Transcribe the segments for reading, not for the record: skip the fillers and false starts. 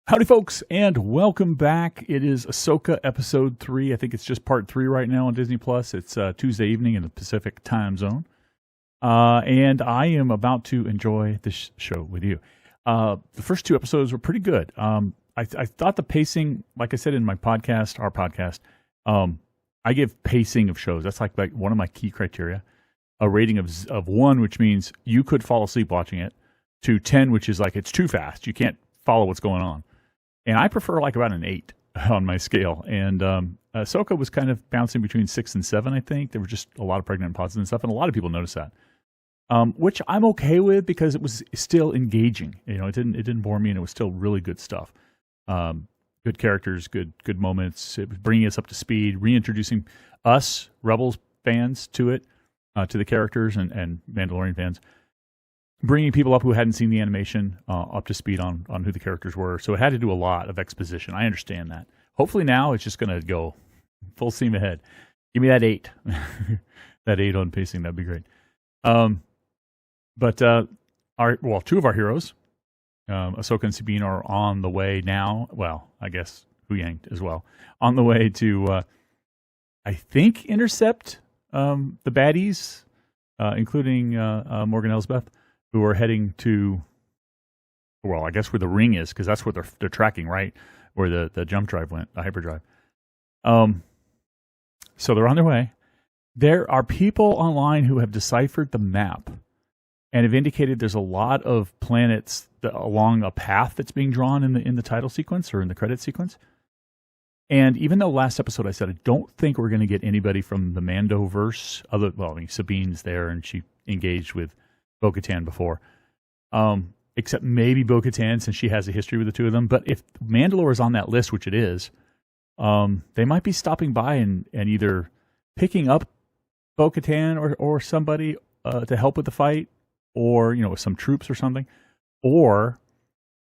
Howdy, folks, and welcome back. It is Ahsoka Episode 3. I think it's just Part 3 right now on Disney+. It's Tuesday evening in the Pacific time zone. And I am about to enjoy this show with you. The first two episodes were pretty good. I thought the pacing, like I said in my podcast, our podcast, I give pacing of shows. That's like one of my key criteria. A rating of 1, which means you could fall asleep watching it, to 10, which is like it's too fast. You can't follow what's going on. And I prefer like about an 8 on my scale. And Ahsoka was kind of bouncing between 6 and 7, I think. There were just a lot of pregnant pauses and stuff, and a lot of people noticed that. Which I'm okay with because it was still engaging. You know, it didn't bore me, and it was still really good stuff. Good characters, good moments. It was bringing us up to speed, reintroducing us Rebels fans to it, to the characters and Mandalorian fans. Bringing people up who hadn't seen the animation up to speed on who the characters were. So it had to do a lot of exposition. I understand that. Hopefully now it's just going to go full steam ahead. Give me that 8. That 8 on pacing. That'd be great. But two of our heroes, Ahsoka and Sabine, are on the way now. Well, I guess Huyang as well. On the way to, I think, intercept the baddies, including Morgan Elsbeth, who are heading to, well, I guess where the ring is, because that's where they're tracking, right? Where the jump drive went, the hyperdrive. So they're on their way. There are people online who have deciphered the map and have indicated there's a lot of planets along a path that's being drawn in the title sequence or in the credit sequence. And even though last episode I said I don't think we're going to get anybody from the Mandoverse, Sabine's there and she engaged with Bo-Katan before, except maybe Bo-Katan since she has a history with the two of them. But if Mandalore is on that list, which it is, they might be stopping by and either picking up Bo-Katan or somebody to help with the fight, or with some troops or something, or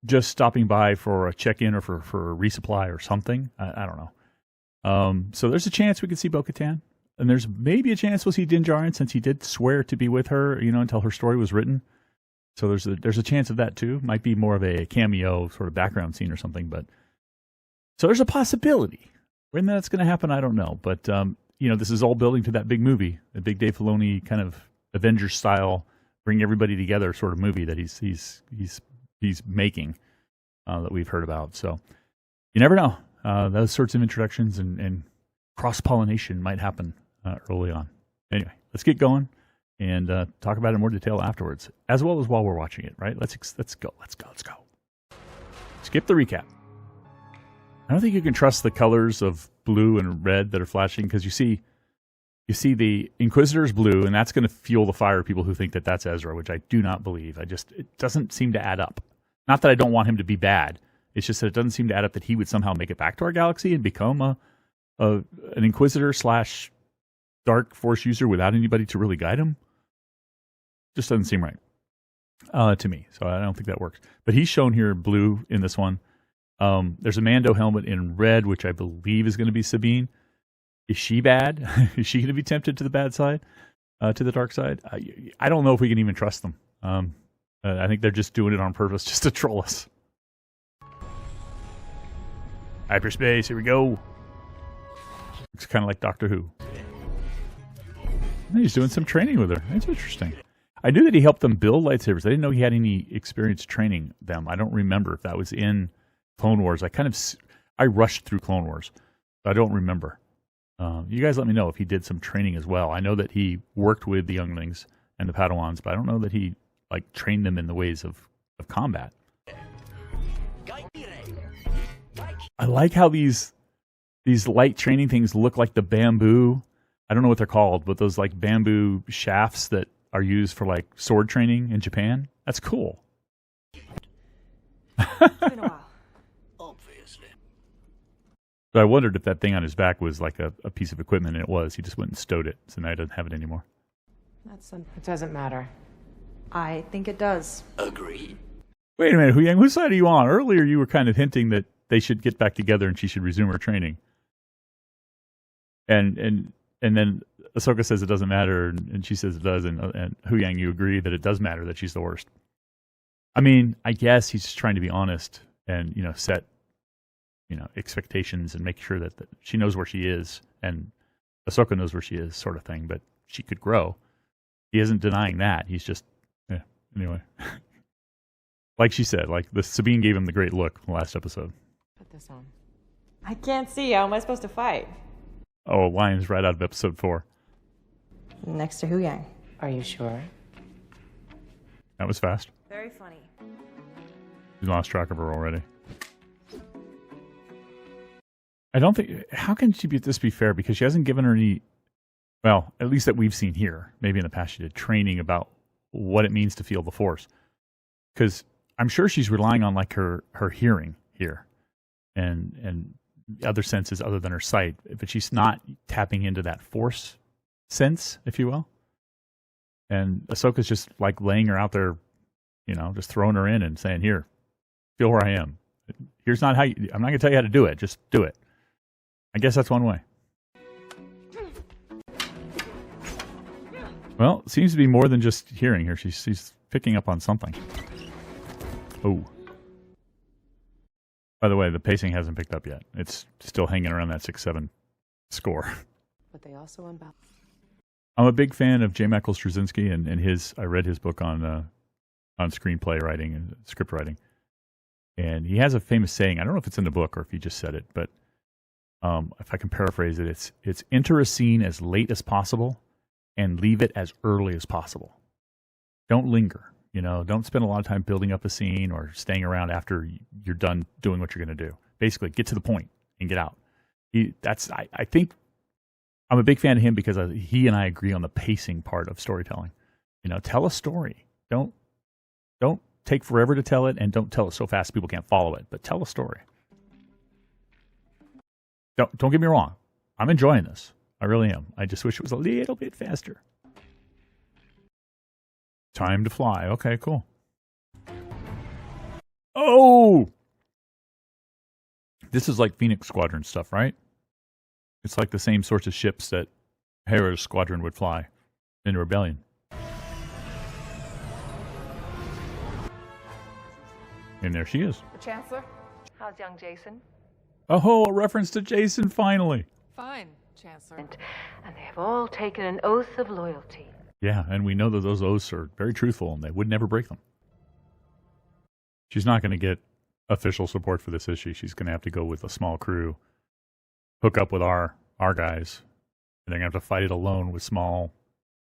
just stopping by for a check-in or for a resupply or something. I don't know. So there's a chance we could see Bo-Katan. And there's maybe a chance we'll see Din Djarin, since he did swear to be with her, until her story was written. So there's a chance of that too. Might be more of a cameo sort of background scene or something. But so there's a possibility. When that's going to happen, I don't know. But this is all building to that big movie, the big Dave Filoni kind of Avengers style, bring everybody together sort of movie that he's making that we've heard about. So you never know. Those sorts of introductions and cross-pollination might happen early on. Anyway, let's get going and talk about it in more detail afterwards, as well as while we're watching it, right? Let's go. Skip the recap. I don't think you can trust the colors of blue and red that are flashing, because you see the Inquisitor's blue, and that's going to fuel the fire of people who think that that's Ezra, which I do not believe. It doesn't seem to add up. Not that I don't want him to be bad. It's just that it doesn't seem to add up that he would somehow make it back to our galaxy and become an Inquisitor / Dark Force user without anybody to really guide him. Just doesn't seem right to me. So I don't think that works. But he's shown here blue in this one. There's a Mando helmet in red, which I believe is going to be Sabine. Is she bad? Is she going to be tempted to the bad side, to the dark side? I don't know if we can even trust them. I think they're just doing it on purpose just to troll us. Hyperspace, here we go. Looks kind of like Doctor Who. He's doing some training with her. That's interesting. I knew that he helped them build lightsabers. I didn't know he had any experience training them. I don't remember if that was in Clone Wars. I rushed through Clone Wars. So I don't remember. You guys let me know if he did some training as well. I know that he worked with the younglings and the Padawans, but I don't know that he trained them in the ways of combat. I like how these light training things look like the bamboo. I don't know what they're called, but those bamboo shafts that are used for sword training in Japan. That's cool. It's been a while. Obviously. So I wondered if that thing on his back was a piece of equipment, and it was. He just went and stowed it, so now he doesn't have it anymore. It doesn't matter. I think it does. Agreed. Wait a minute, Huyang, whose side are you on? Earlier you were kind of hinting that they should get back together and she should resume her training. And then Ahsoka says it doesn't matter, and she says it does, and Huyang, you agree that it does matter that she's the worst. I mean, I guess he's just trying to be honest and set expectations and make sure that she knows where she is and Ahsoka knows where she is, sort of thing. But she could grow. He isn't denying that. He's just anyway. Like she said, like Sabine gave him the great look in the last episode. Put this on. I can't see. How am I supposed to fight? Oh, line's right out of episode 4. Next to Hu Yang. Are you sure? That was fast. Very funny. You lost track of her already. I don't think. How can this be fair? Because she hasn't given her any. Well, at least that we've seen here. Maybe in the past she did training about what it means to feel the Force. Because I'm sure she's relying on like her hearing here, and other senses other than her sight. But she's not tapping into that Force sense, if you will. And Ahsoka's just like laying her out there, just throwing her in and saying, "Here, feel where I am. Here's not how I'm not going to tell you how to do it. Just do it." I guess that's one way. Well, it seems to be more than just hearing here. She's picking up on something. Oh. By the way, the pacing hasn't picked up yet. It's still hanging around that 6-7 score. But they also unbalance. I'm a big fan of J. Michael Straczynski and his. I read his book on screenplay writing and script writing, and he has a famous saying. I don't know if it's in the book or if he just said it, but if I can paraphrase it, it's enter a scene as late as possible and leave it as early as possible. Don't linger. Don't spend a lot of time building up a scene or staying around after you're done doing what you're going to do. Basically, get to the point and get out. I think I'm a big fan of him because he and I agree on the pacing part of storytelling. Tell a story. Don't take forever to tell it, and don't tell it so fast people can't follow it. But tell a story. Don't get me wrong. I'm enjoying this. I really am. I just wish it was a little bit faster. Time to fly. Okay, cool. Oh! This is like Phoenix Squadron stuff, right? It's like the same sorts of ships that Hera's squadron would fly in Rebellion. And there she is. The Chancellor? How's young Jason? Oh, a reference to Jason, finally. Fine, Chancellor. And they have all taken an oath of loyalty. Yeah, and we know that those oaths are very truthful and they would never break them. She's not going to get official support for this, is she? She's going to have to go with a small crew, hook up with our guys, and they're going to have to fight it alone with small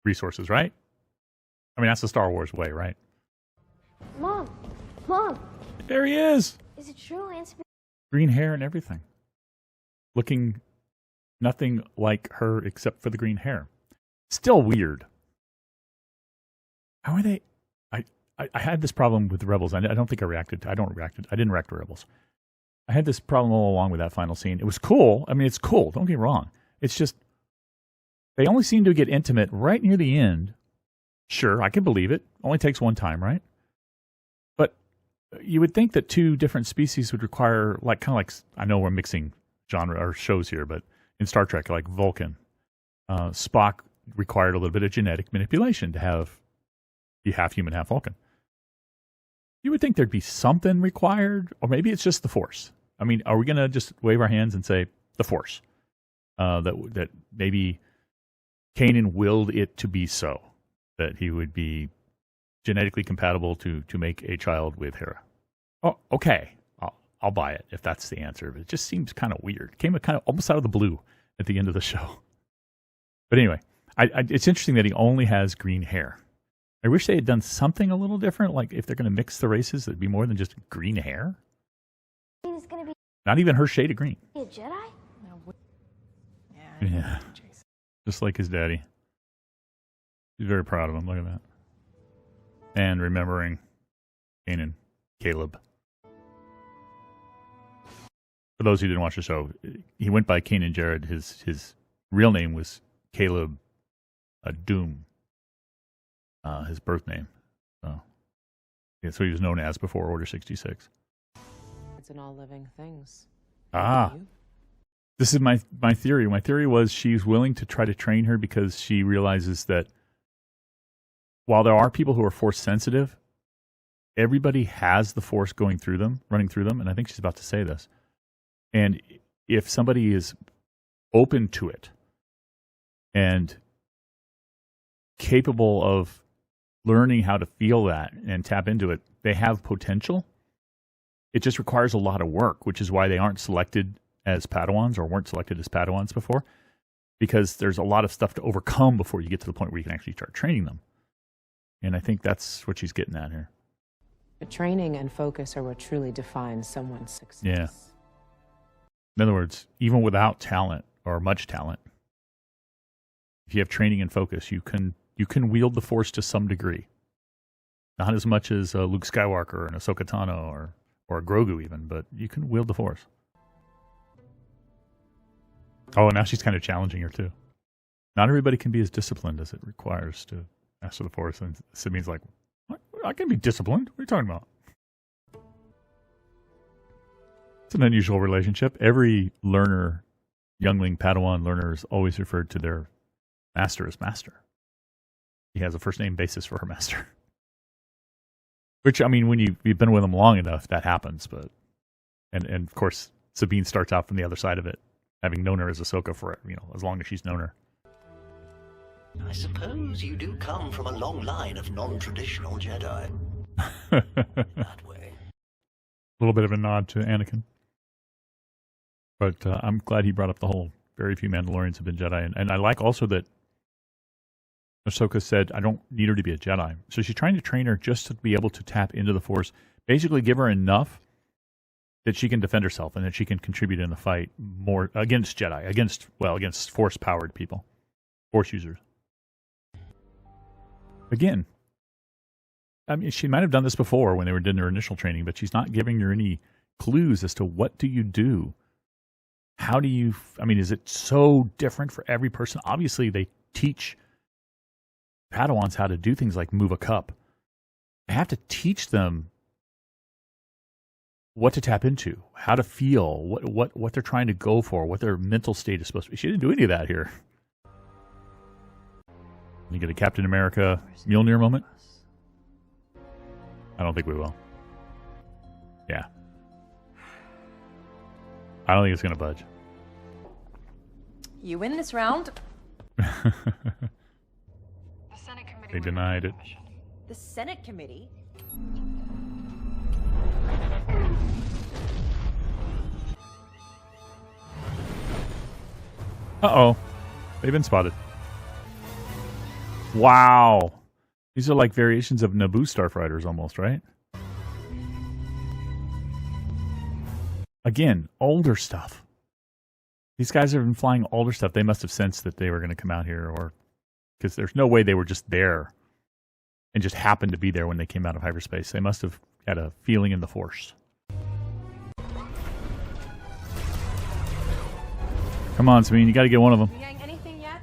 resources, right? I mean, that's the Star Wars way, right? Mom! There he is! Is it true, Aunt Sabine? Green hair and everything. Looking nothing like her except for the green hair. Still weird. How are they? I had this problem with Rebels. I don't think I reacted. I didn't react to Rebels. I had this problem all along with that final scene. It was cool. I mean, it's cool. Don't get me wrong. It's just they only seem to get intimate right near the end. Sure, I can believe it. Only takes one time, right? But you would think that two different species would require, like, kind of like, I know we're mixing genre or shows here, but in Star Trek, like Vulcan, Spock required a little bit of genetic manipulation to be half human, half Vulcan. You would think there'd be something required, or maybe it's just the Force. I mean, are we going to just wave our hands and say the Force? That maybe Kanan willed it to be so, that he would be genetically compatible to make a child with Hera. Oh, okay. I'll buy it if that's the answer. But it just seems kind of weird. It came kind of almost out of the blue at the end of the show. But anyway, it's interesting that he only has green hair. I wish they had done something a little different. Like if they're going to mix the races, it'd be more than just green hair. He's gonna be Not even her shade of green. a Jedi? Yeah. Just like his daddy. He's very proud of him. Look at that. And remembering Kanan, Caleb. For those who didn't watch the show, he went by Kanan Jarrod. His real name was Caleb Doom. His birth name. So, yeah, so he was known as before Order 66. It's in all living things. This is my theory. My theory was she's willing to try to train her because she realizes that while there are people who are Force sensitive, everybody has the Force going through them, running through them, and I think she's about to say this. And if somebody is open to it and capable of learning how to feel that and tap into it, they have potential. It just requires a lot of work, which is why they aren't selected as Padawans or weren't selected as Padawans before, because there's a lot of stuff to overcome before you get to the point where you can actually start training them. And I think that's what she's getting at here. Training and focus are what truly defines someone's success. Yeah. In other words, even without talent or much talent, if you have training and focus, you can wield the Force to some degree. Not as much as Luke Skywalker or an Ahsoka Tano or a Grogu even, but you can wield the Force. Oh, now she's kind of challenging her too. Not everybody can be as disciplined as it requires to master the Force. And Sabine's like, what? I can be disciplined? What are you talking about? It's an unusual relationship. Every learner, youngling Padawan learner, is always referred to their master as master. He has a first name basis for her master. Which, I mean, when you've been with him long enough, that happens. But and of course, Sabine starts out from the other side of it, having known her as Ahsoka for, as long as she's known her. I suppose you do come from a long line of non-traditional Jedi. That way. A little bit of a nod to Anakin. But I'm glad he brought up the whole very few Mandalorians have been Jedi. And I like also that Ahsoka said, I don't need her to be a Jedi. So she's trying to train her just to be able to tap into the Force. Basically give her enough that she can defend herself and that she can contribute in the fight more against Jedi, against Force-powered people, Force users. Again, I mean, she might have done this before when they were doing her initial training, but she's not giving her any clues as to what do you do? How do you, is it so different for every person? Obviously, they teach Padawans how to do things like move a cup. They have to teach them what to tap into, how to feel, what they're trying to go for, what their mental state is supposed to be. She didn't do any of that here. You get a Captain America Mjolnir moment? I don't think we will. Yeah. I don't think it's going to budge. You win this round. They denied it. The Senate committee? Uh-oh. They've been spotted. Wow. These are like variations of Naboo starfighters almost, right? Again, older stuff. These guys have been flying older stuff. They must have sensed that they were going to come out here, or because there's no way they were just there and just happened to be there when they came out of hyperspace. They must have had a feeling in the Force. Come on, Sabine. You got to get one of them. You getting anything yet?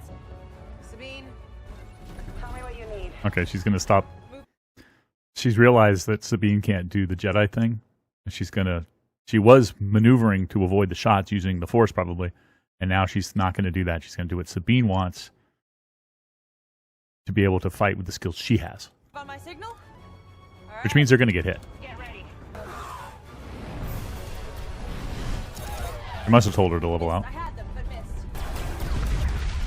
Sabine, tell me what you need. Okay, she's going to stop. She's realized that Sabine can't do the Jedi thing. And she was maneuvering to avoid the shots using the Force probably. And now she's not going to do that. She's going to do what Sabine wants to be able to fight with the skills she has. On my signal? All right. Which means they're going to get hit. Get ready. I must have told her to level out. I had them, but missed.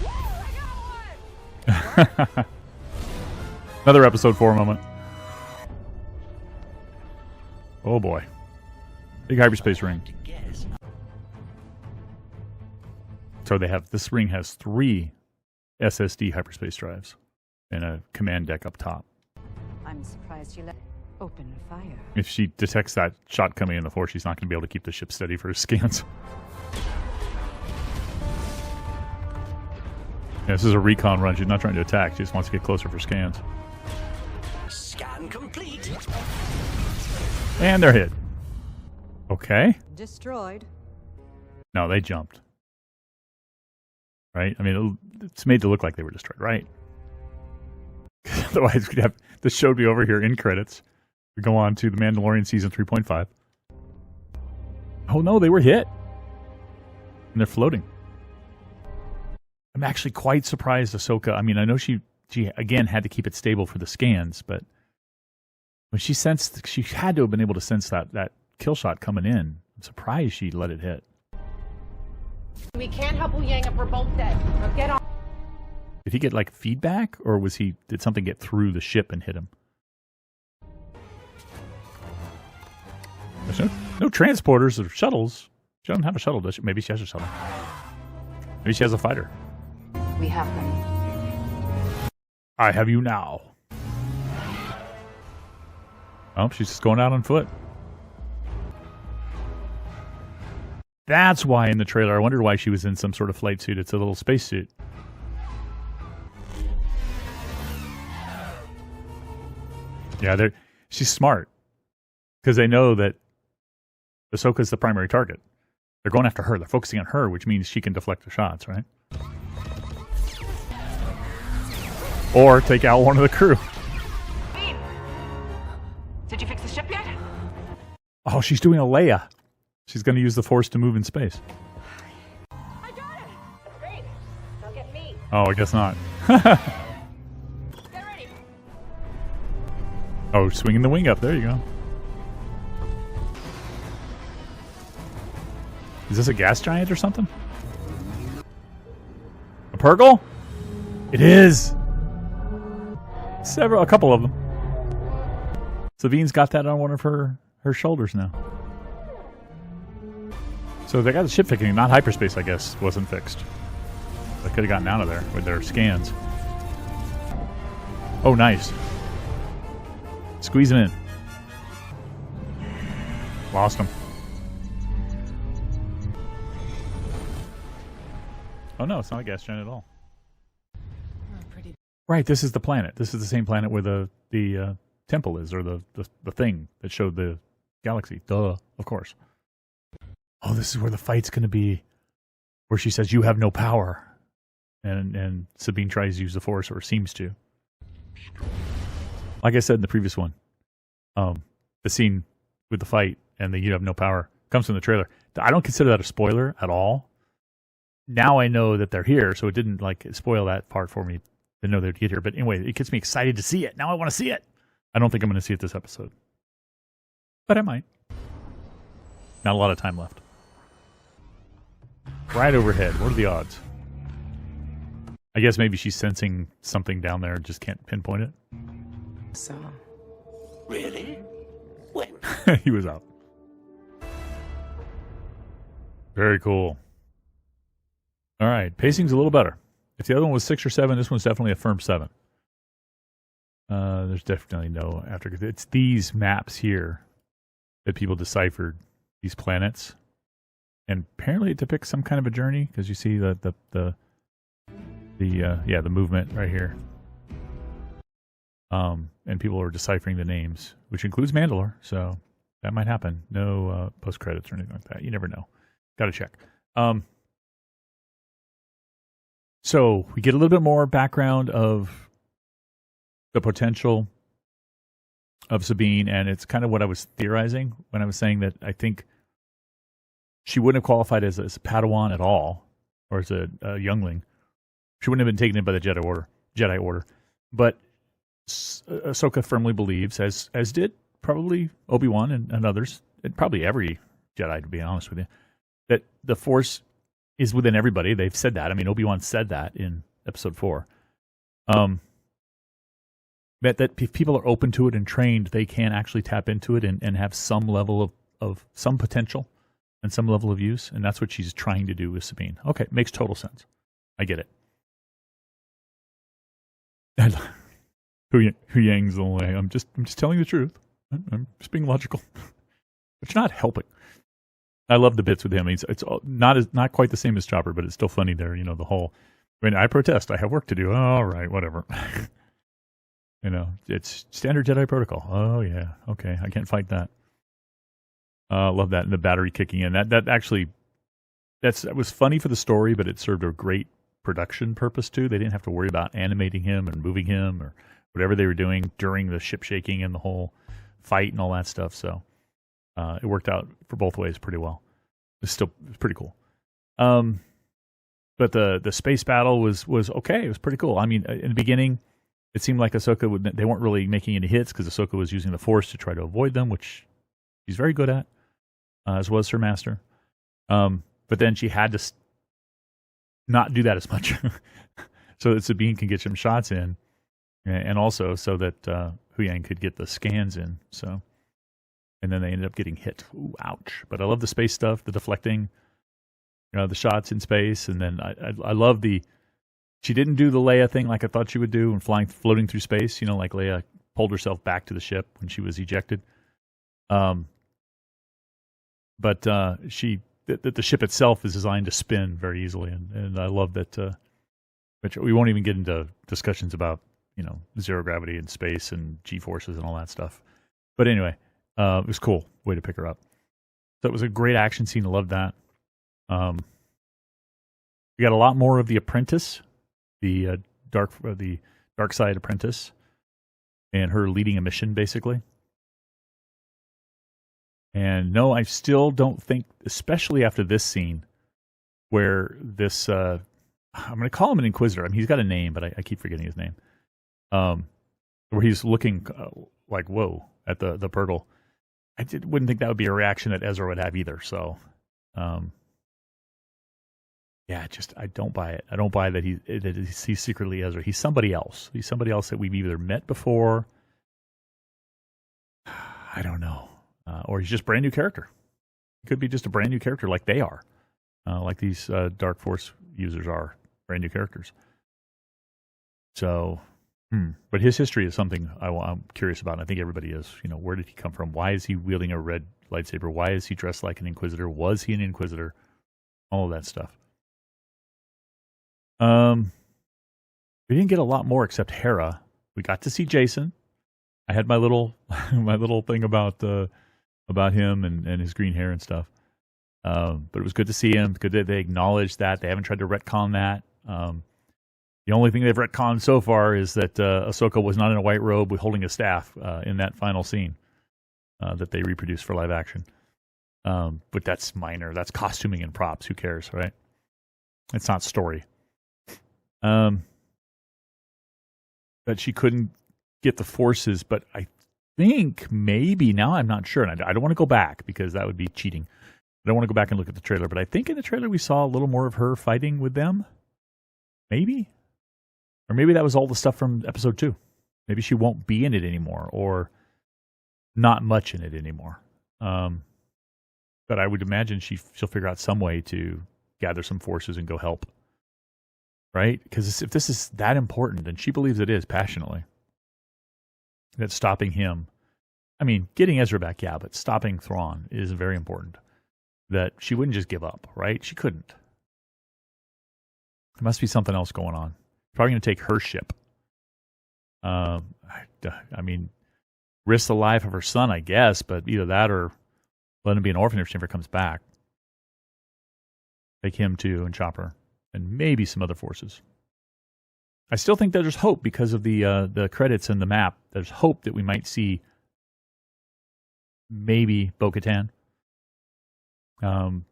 Woo! I got one! Another episode 4 moment. Oh boy. Big hyperspace ring. So this ring has 3 SSD hyperspace drives and a command deck up top. I'm surprised you let open fire. If she detects that shot coming in the Force, she's not going to be able to keep the ship steady for scans. Yeah, this is a recon run. She's not trying to attack. She just wants to get closer for scans. Scan complete. And they're hit. Okay. Destroyed. No, they jumped. Right? I mean, it's made to look like they were destroyed, right? Otherwise, we'd have this show be over here in credits. We go on to The Mandalorian Season 3.5. Oh no, they were hit. And they're floating. I'm actually quite surprised Ahsoka. I mean, I know she again had to keep it stable for the scans, but When she sensed, she had to have been able to sense that kill shot coming in. I'm surprised she let it hit. We can't help Wu Yang if we're both dead. Now get on. Did he get like feedback, or did something get through the ship and hit him? There's no transporters or shuttles. She doesn't have a shuttle, does she? Maybe she has a shuttle. Maybe she has a fighter. We have them. I have you now. Oh, she's just going out on foot. That's why in the trailer, I wondered why she was in some sort of flight suit. It's a little space suit. Yeah, she's smart. Because they know that Ahsoka's the primary target. They're going after her. They're focusing on her, which means she can deflect the shots, right? Or take out one of the crew. Did you fix the ship yet? Oh, she's doing a Leia. She's going to use the Force to move in space. I got it. Great. Don't get me. Oh, I guess not. Get ready. Oh, swinging the wing up. There you go. Is this a gas giant or something? A Purgle? It is. A couple of them. Sabine's got that on one of her shoulders now. So they got the ship fixing, not hyperspace, I guess, wasn't fixed. They could have gotten out of there with their scans. Oh, nice. Squeeze him in. Lost him. Oh no, it's not a gas giant at all. Right, this is the planet. This is the same planet where the temple is, or the thing that showed the galaxy. Duh, of course. Oh, this is where the fight's going to be, where she says, "You have no power," and Sabine tries to use the Force, or seems to. Like I said in the previous one, the scene with the fight and the "You have no power" comes from the trailer. I don't consider that a spoiler at all. Now I know that they're here, so it didn't like spoil that part for me to know they'd get here. But anyway, it gets me excited to see it. Now I want to see it. I don't think I'm going to see it this episode, but I might. Not a lot of time left. Right overhead. What are the odds? I guess maybe she's sensing something down there and just can't pinpoint it. So, Really? When? He was out. Very cool. All right, pacing's a little better. If the other one was 6 or 7, this one's definitely a firm 7. There's definitely no after. It's these maps here that people deciphered, these planets, and apparently it depicts some kind of a journey because you see the movement right here. And people are deciphering the names, which includes Mandalore, so that might happen. No post credits or anything like that. You never know. Got to check. So we get a little bit more background of the potential of Sabine, and it's kind of what I was theorizing when I was saying that I think she wouldn't have qualified as a Padawan at all, or as a youngling. She wouldn't have been taken in by the Jedi Order. But Ahsoka firmly believes, as did probably Obi-Wan and others, and probably every Jedi, to be honest with you, that the Force is within everybody. They've said that. I mean, Obi-Wan said that in Episode 4. That if people are open to it and trained, they can actually tap into it and have some level of some potential and some level of use. And that's what she's trying to do with Sabine. Okay, makes total sense. I get it. Hu Yang's the way. I'm just telling the truth. I'm just being logical. But you're not helping. I love the bits with him. It's not quite the same as Chopper, but it's still funny there. You know, the whole, I protest. I have work to do. Oh, all right, whatever. You know, it's standard Jedi protocol. Oh, yeah. Okay, I can't fight that. Love that. And the battery kicking in. That was funny for the story, but it served a great production purpose, too. They didn't have to worry about animating him and moving him or whatever they were doing during the ship shaking and the whole fight and all that stuff. So it worked out for both ways pretty well. It's pretty cool. But the space battle was okay. It was pretty cool. I mean, in the beginning, it seemed like Ahsoka they weren't really making any hits because Ahsoka was using the Force to try to avoid them, which she's very good at, as was her master. But then she had to not do that as much so that Sabine can get some shots in, and also so that Huyang could get the scans in. So, and then they ended up getting hit. Ooh, ouch. But I love the space stuff, the deflecting, the shots in space. And then I love she didn't do the Leia thing like I thought she would do and floating through space, like Leia pulled herself back to the ship when she was ejected. But the ship itself is designed to spin very easily. And I love that, which we won't even get into discussions about, zero gravity and space and G-forces and all that stuff. But anyway, it was cool way to pick her up. So it was a great action scene. I loved that. We got a lot more of the apprentice, the dark side apprentice, and her leading a mission basically. And no, I still don't think, especially after this scene, where this I'm going to call him an Inquisitor. I mean, he's got a name, but I keep forgetting his name. Where he's looking like whoa at the Purgle. Wouldn't think that would be a reaction that Ezra would have either. So, yeah, I don't buy it. I don't buy that he's secretly Ezra. He's somebody else. He's somebody else that we've either met before. I don't know. Or he's just a brand new character. He could be just a brand new character like they are. Like these Dark Force users are brand new characters. So, but his history is something I'm curious about, and I think everybody is. Where did he come from? Why is he wielding a red lightsaber? Why is he dressed like an Inquisitor? Was he an Inquisitor? All of that stuff. We didn't get a lot more except Hera. We got to see Jason. I had my little thing about him and his green hair and stuff. But it was good to see him. Good that they acknowledged that. They haven't tried to retcon that. The only thing they've retconned so far is that Ahsoka was not in a white robe with holding a staff in that final scene that they reproduced for live action. But that's minor. That's costuming and props. Who cares, right? It's not story. But she couldn't get the forces. But I think maybe, now I'm not sure, and I don't want to go back because that would be cheating. I don't want to go back and look at the trailer, but I think in the trailer we saw a little more of her fighting with them. Maybe? Or maybe that was all the stuff from episode 2. Maybe she won't be in it anymore, or not much in it anymore. But I would imagine she'll figure out some way to gather some forces and go help. Right? Because if this is that important, and she believes it is passionately, that stopping him, I mean, getting Ezra back, yeah, but stopping Thrawn is very important. That she wouldn't just give up, right? She couldn't. There must be something else going on. Probably going to take her ship. I mean, risk the life of her son, I guess, but either that or let him be an orphan if she never comes back. Take him too and Chopper, and maybe some other forces. I still think that there's hope because of the credits and the map. There's hope that we might see maybe Bo-Katan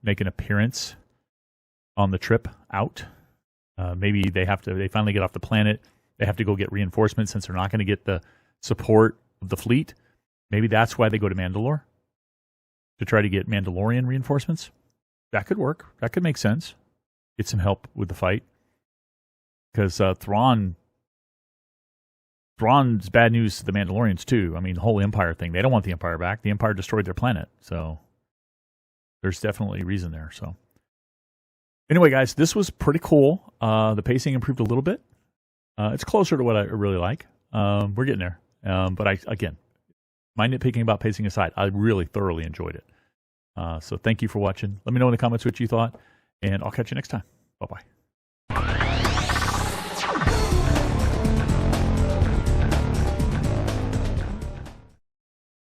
make an appearance on the trip out. Maybe they finally get off the planet. They have to go get reinforcements since they're not going to get the support of the fleet. Maybe that's why they go to Mandalore, to try to get Mandalorian reinforcements. That could work. That could make sense. Get some help with the fight. Because Thrawn's bad news to the Mandalorians too. I mean, the whole Empire thing. They don't want the Empire back. The Empire destroyed their planet. So there's definitely a reason there. So anyway, guys, this was pretty cool. The pacing improved a little bit. It's closer to what I really like. We're getting there. But again, my nitpicking about pacing aside, I really thoroughly enjoyed it. So thank you for watching. Let me know in the comments what you thought, and I'll catch you next time. Bye-bye.